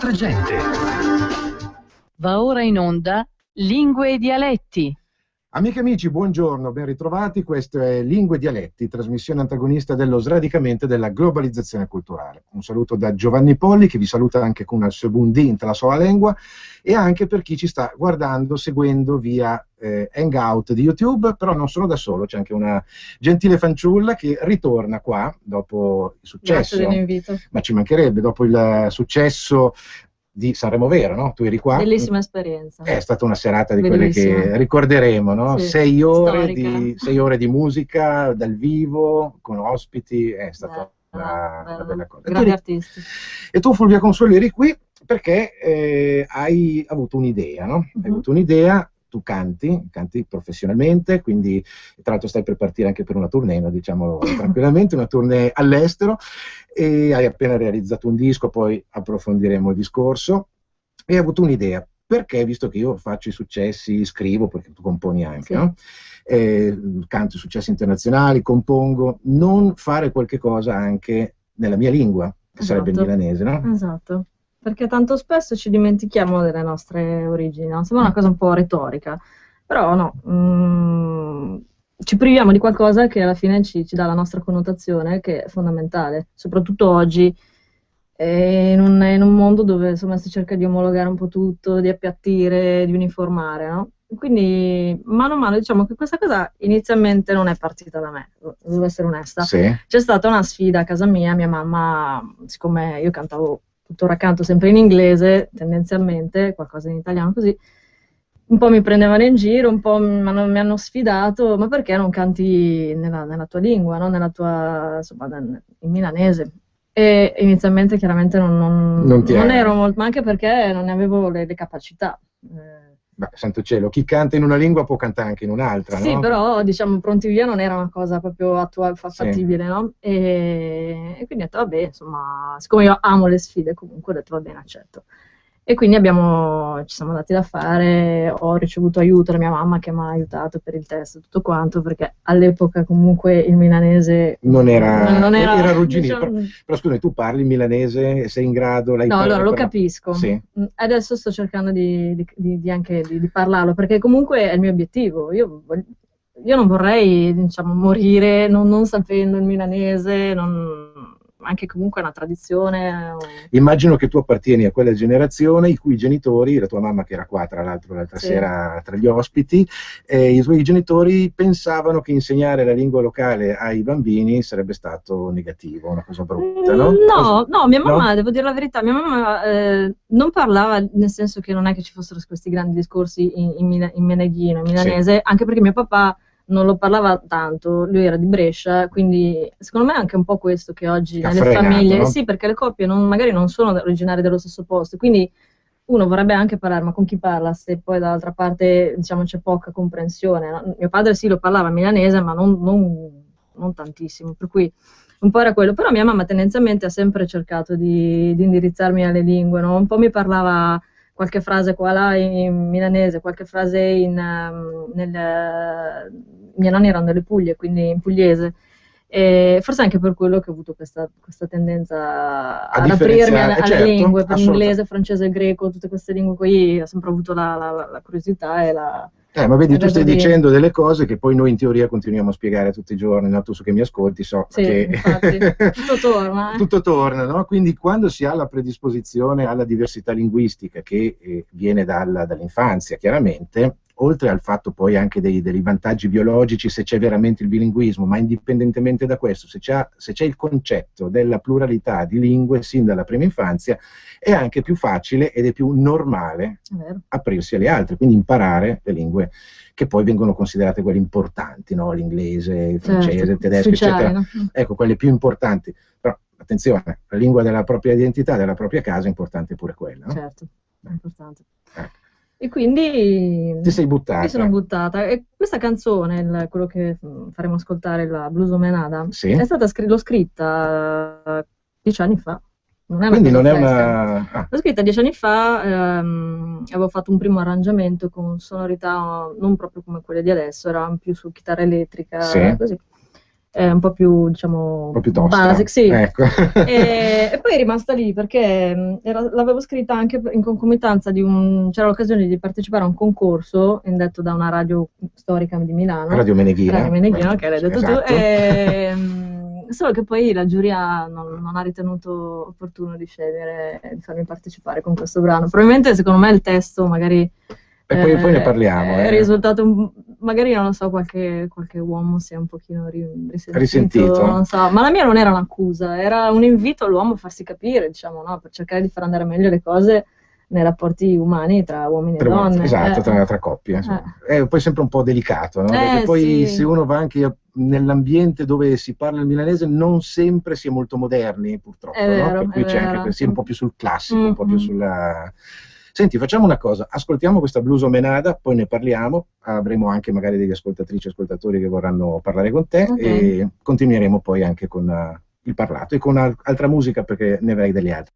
nostra gente. Va ora in onda Lingue e Dialetti. Amiche e amici, buongiorno, ben ritrovati. Questo è Lingue e Dialetti, trasmissione antagonista dello sradicamento della globalizzazione culturale. Un saluto da Giovanni Polli, che vi saluta anche con il suo bundin la sua lingua, e anche per chi ci sta guardando, seguendo via Hangout di YouTube, però non sono da solo, c'è anche una gentile fanciulla che ritorna qua dopo il successo. Grazie dell'invito. Ma ci mancherebbe, dopo il successo di Sanremo Vero, no? Tu eri qua? Bellissima esperienza. È stata una serata di Bellissima. quelle che ricorderemo, no? Sì, 6 ore storica. 6 ore di musica dal vivo, con ospiti, è stata una bella cosa. Grandi artisti. E tu, Fulvia Consuelo, eri qui perché hai avuto un'idea, no? Hai avuto un'idea, tu canti professionalmente, quindi tra l'altro stai per partire anche per una tournée, no? Diciamo tranquillamente, una tournée all'estero, e hai appena realizzato un disco, poi approfondiremo il discorso, e hai avuto un'idea. Perché, visto che io faccio i successi, scrivo, perché tu componi anche, sì, no? Canto i successi internazionali, compongo, non fare qualche cosa anche nella mia lingua, che sarebbe il milanese, no? Esatto, perché tanto spesso ci dimentichiamo delle nostre origini, no? Sembra una cosa un po' retorica, però no, ci priviamo di qualcosa che alla fine ci dà la nostra connotazione, che è fondamentale, soprattutto oggi, in un mondo dove insomma si cerca di omologare un po' tutto, di appiattire, di uniformare, no? Quindi mano a mano diciamo che questa cosa inizialmente non è partita da me, devo essere onesta. Sì. C'è stata una sfida a casa mia mamma, siccome io cantavo, tuttora canto sempre in inglese, tendenzialmente, qualcosa in italiano così, un po' mi prendevano in giro, un po' mi hanno sfidato, ma perché non canti nella tua lingua, no? Nella tua, insomma, in milanese? E inizialmente chiaramente non ero molto, ma anche perché non ne avevo le capacità. Beh, santo cielo, chi canta in una lingua può cantare anche in un'altra, sì, no? però diciamo pronti via non era una cosa proprio fattibile, Sì, no? E quindi ho detto vabbè, insomma, siccome io amo le sfide comunque ho detto va bene, accetto. E quindi ci siamo dati da fare, ho ricevuto aiuto da mia mamma che mi ha aiutato per il test e tutto quanto, perché all'epoca comunque il milanese non era arrugginito, diciamo, però scusami, tu parli milanese, sei in grado, no, allora lo capisco. Sì. Adesso sto cercando anche di parlarlo, perché comunque è il mio obiettivo. Io non vorrei, diciamo, morire non sapendo il milanese, anche comunque è una tradizione. Immagino che tu appartieni a quella generazione i cui genitori, la tua mamma che era qua tra l'altro l'altra sera tra gli ospiti, i tuoi genitori pensavano che insegnare la lingua locale ai bambini sarebbe stato negativo, una cosa brutta, no? No, mia mamma, devo dire la verità, mia mamma non parlava, nel senso che non è che ci fossero questi grandi discorsi in meneghino, in milanese, sì, anche perché mio papà non lo parlava tanto, lui era di Brescia, quindi secondo me è anche un po' questo che oggi nelle famiglie, no? Sì, perché le coppie magari non sono originarie dello stesso posto, quindi uno vorrebbe anche parlare, ma con chi parla se poi dall'altra parte diciamo c'è poca comprensione, no? Mio padre sì lo parlava milanese, ma non tantissimo, per cui un po' era quello, però mia mamma tendenzialmente ha sempre cercato di indirizzarmi alle lingue, no? Un po' mi parlava qualche frase qua là in milanese, qualche frase miei nonni erano delle Puglie, quindi in pugliese, e forse anche per quello che ho avuto questa tendenza ad aprirmi alle lingue, per l'inglese, francese, greco, tutte queste lingue qui, ho sempre avuto la curiosità e la... ma vedi, tu stai dicendo delle cose che poi noi in teoria continuiamo a spiegare tutti i giorni, no? Tu che mi ascolti sì, che infatti, tutto torna. Tutto torna, no? Quindi quando si ha la predisposizione alla diversità linguistica che viene dall'infanzia, chiaramente, oltre al fatto poi anche dei vantaggi biologici se c'è veramente il bilinguismo, ma indipendentemente da questo, se c'è il concetto della pluralità di lingue sin dalla prima infanzia, è anche più facile ed è più normale aprirsi alle altre, quindi imparare le lingue che poi vengono considerate quelle importanti, no? L'inglese, il francese, il tedesco, eccetera. No? Ecco, quelle più importanti. Però, attenzione, la lingua della propria identità, della propria casa, è importante pure quella. No? Certo, è importante. E quindi ti sei buttata. Mi sono buttata. E questa canzone, quello che faremo ascoltare, la Blues Omenada, sì, è stata l'ho scritta 10 anni fa. Quindi non è una... L'ho scritta 10 anni fa, avevo fatto un primo arrangiamento con sonorità non proprio come quelle di adesso, era più su chitarra elettrica, sì, così. un po' più, diciamo, Un po' più tosta. basic, sì. Ecco. E poi è rimasta lì perché l'avevo scritta anche in concomitanza c'era l'occasione di partecipare a un concorso indetto da una radio storica di Milano, Radio Meneghina. Radio Meneghina, che l'hai detto esatto. tu, solo che poi la giuria non ha ritenuto opportuno di scegliere di farmi partecipare con questo brano. Probabilmente, secondo me, il testo magari E poi ne parliamo. è risultato, magari non lo so, qualche uomo si è un pochino risentito, non so, ma la mia non era un'accusa, era un invito all'uomo a farsi capire, diciamo, no? Per cercare di far andare meglio le cose nei rapporti umani tra uomini e donne. Esatto, tra coppie. È poi sempre un po' delicato, no? Perché poi se uno va anche nell'ambiente dove si parla il milanese non sempre si è molto moderni, purtroppo, no? Per cui c'è anche un po' più sul classico, un po' più sulla... Senti, facciamo una cosa, ascoltiamo questa blues omenada, poi ne parliamo, avremo anche magari degli ascoltatrici e ascoltatori che vorranno parlare con te e continueremo poi anche con il parlato e con altra musica perché ne avrai delle altre.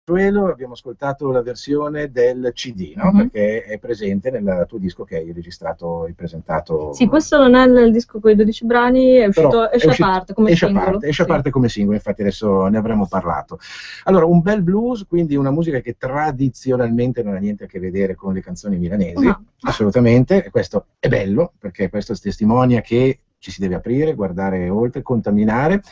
Consuelo abbiamo ascoltato la versione del CD, no? Perché è presente nel tuo disco che hai registrato e presentato. Sì, questo non è il disco con i 12 brani, esce a parte come singolo. Esce a parte come singolo, infatti adesso ne avremo parlato. Allora, un bel blues, quindi una musica che tradizionalmente non ha niente a che vedere con le canzoni milanesi, No. Assolutamente, e questo è bello, perché questo testimonia che ci si deve aprire, guardare oltre, contaminare,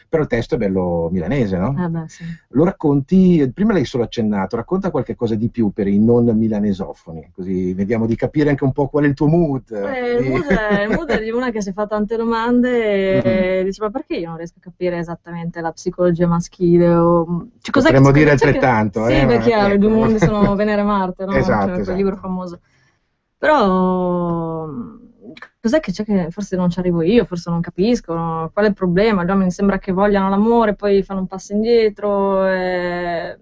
però il testo è bello milanese, no? Beh, sì. Lo racconti, prima l'hai solo accennato, racconta qualche cosa di più per i non milanesofoni, così vediamo di capire anche un po' qual è il tuo mood. Il mood è di una che si fa tante domande e dice: ma perché io non riesco a capire esattamente la psicologia maschile? Potremmo dire altrettanto. Sì, perché ecco. i due mondi sono Venere e Marte, no? Esatto, Quel esatto. libro famoso. Però cos'è che c'è che forse non ci arrivo io, forse non capisco, no? Qual è il problema? Gli uomini sembra che vogliano l'amore, poi fanno un passo indietro. E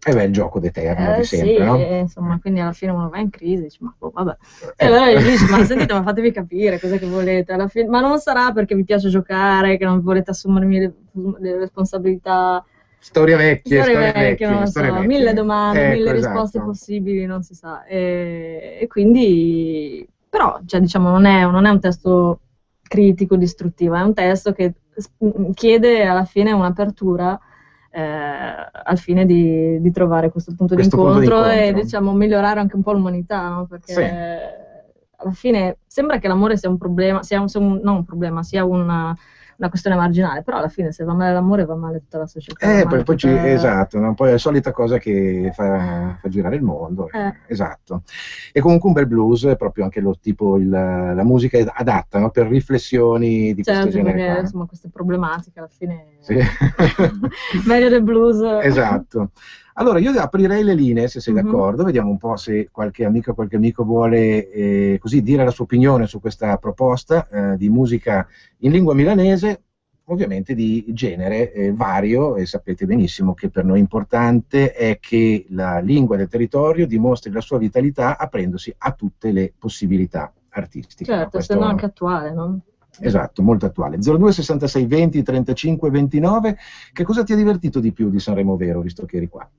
beh, il gioco d'eterno di sempre, sì, no? Insomma, quindi alla fine uno va in crisi, dice, ma vabbè. E allora gli dici, ma sentite, ma fatevi capire cosa che volete. Alla fine, ma non sarà perché vi piace giocare, che non volete assumermi le responsabilità. Storie vecchie, Non so, mille domande, mille risposte esatto. possibili, non si sa. E quindi, però, cioè, diciamo, non è un testo critico, distruttivo, è un testo che chiede alla fine un'apertura al fine di trovare questo punto d'incontro e, diciamo, migliorare anche un po' l'umanità, no? Perché sì. Alla fine sembra che l'amore sia un problema, non un problema, sia una questione marginale, però alla fine se va male l'amore va male tutta la società. Esatto, no? Poi è la solita cosa che fa girare il mondo, esatto. E comunque un bel blues è proprio anche lo tipo, la musica è adatta, no? Per riflessioni di questo genere. Perché, insomma, queste problematiche alla fine sì. meglio del blues. Esatto. Allora io aprirei le linee, se sei d'accordo, vediamo un po' se qualche amico vuole così dire la sua opinione su questa proposta di musica in lingua milanese, ovviamente di genere vario, e sapete benissimo che per noi importante è che la lingua del territorio dimostri la sua vitalità aprendosi a tutte le possibilità artistiche. Certo, se no anche attuale, no? Esatto, molto attuale. 02 66 20 35 29, che cosa ti ha divertito di più di Sanremo Vero, visto che eri qua?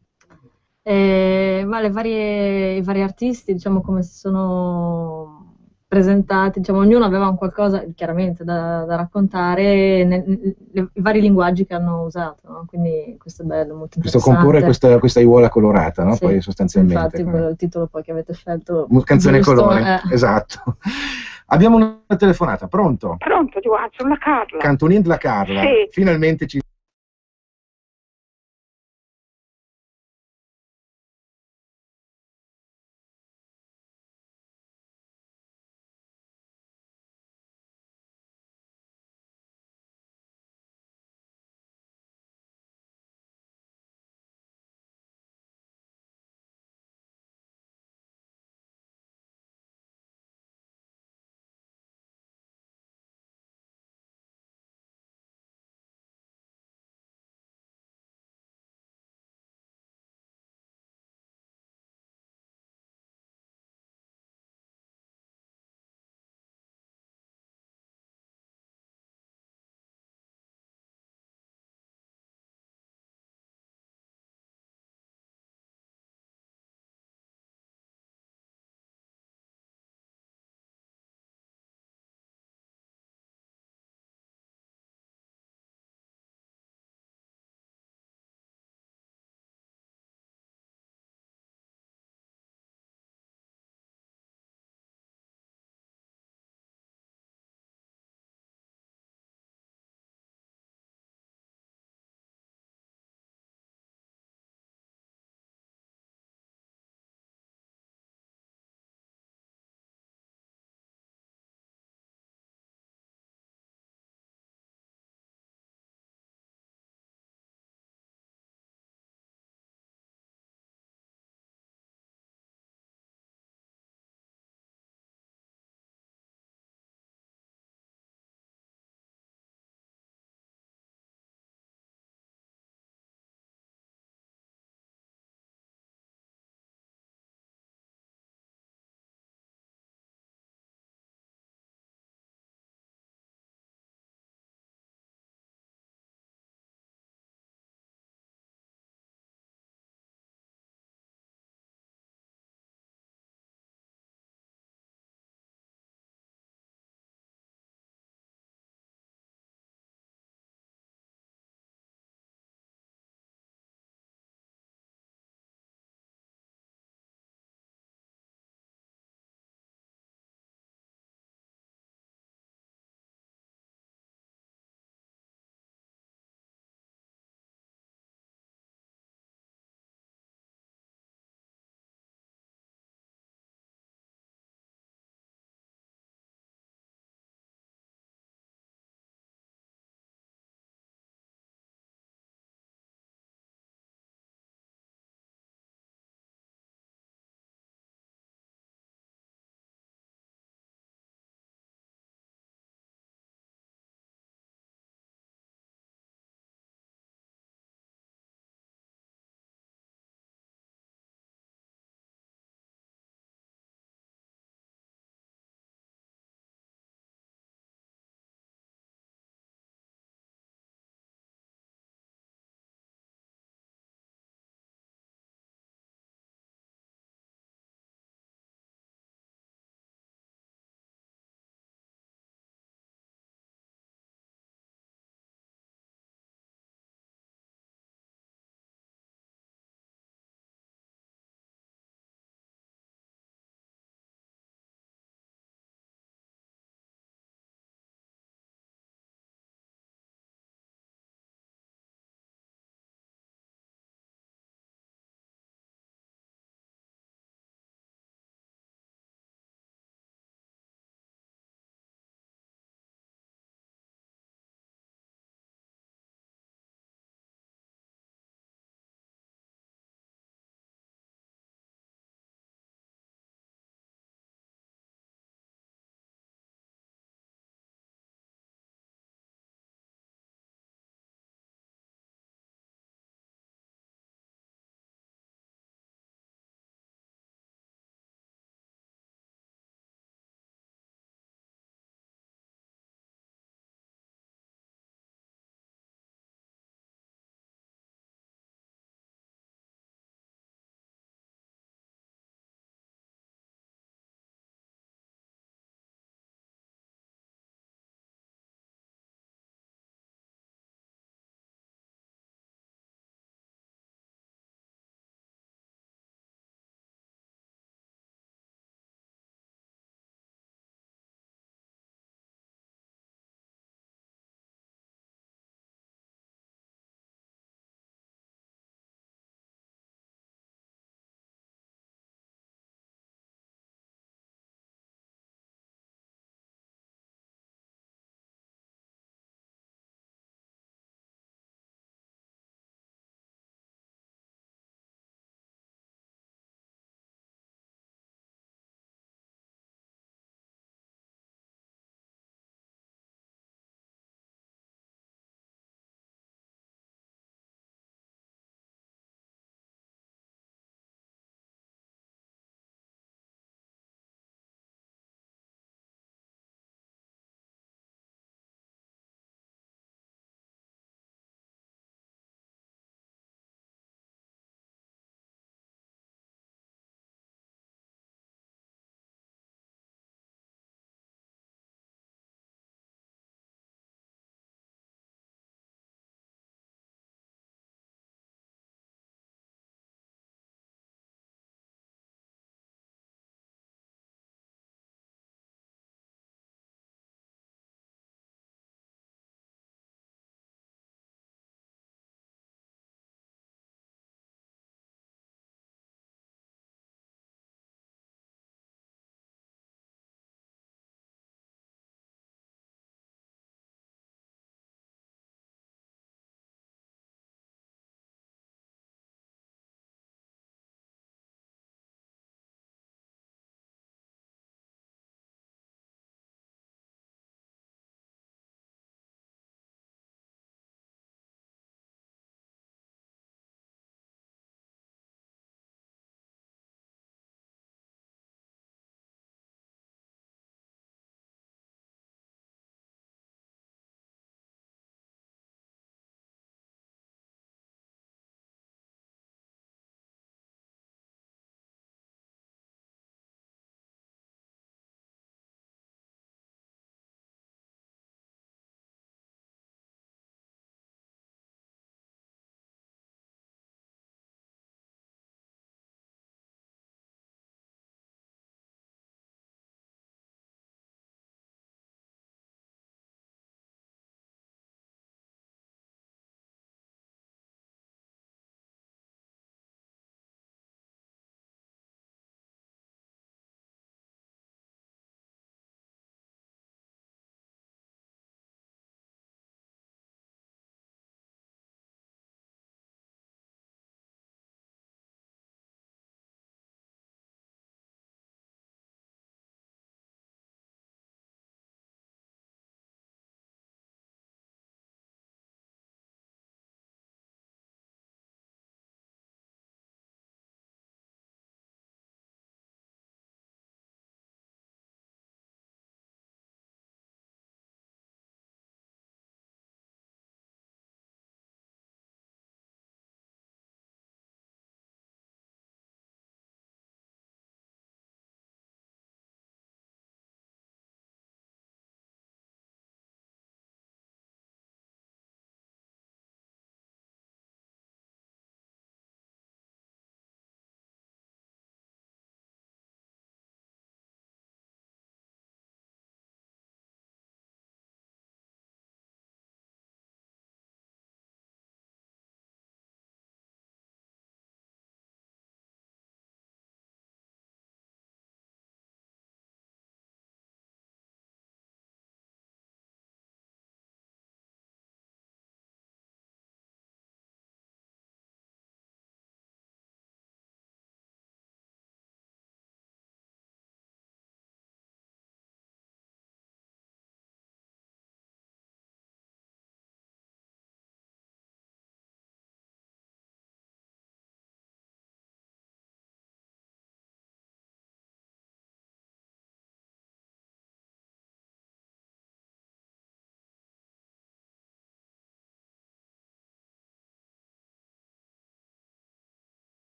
Ma i vari artisti, diciamo, come si sono presentati, diciamo, ognuno aveva un qualcosa chiaramente da raccontare i vari linguaggi che hanno usato, no? Quindi questo è bello, molto interessante. Questo comporre questa aiuola colorata, no? Sì, poi sostanzialmente. Infatti, il titolo poi che avete scelto. Canzone colore, esatto. Abbiamo una telefonata, pronto? Pronto, sono la Carla. Cantonin la Carla. Sì. Finalmente ci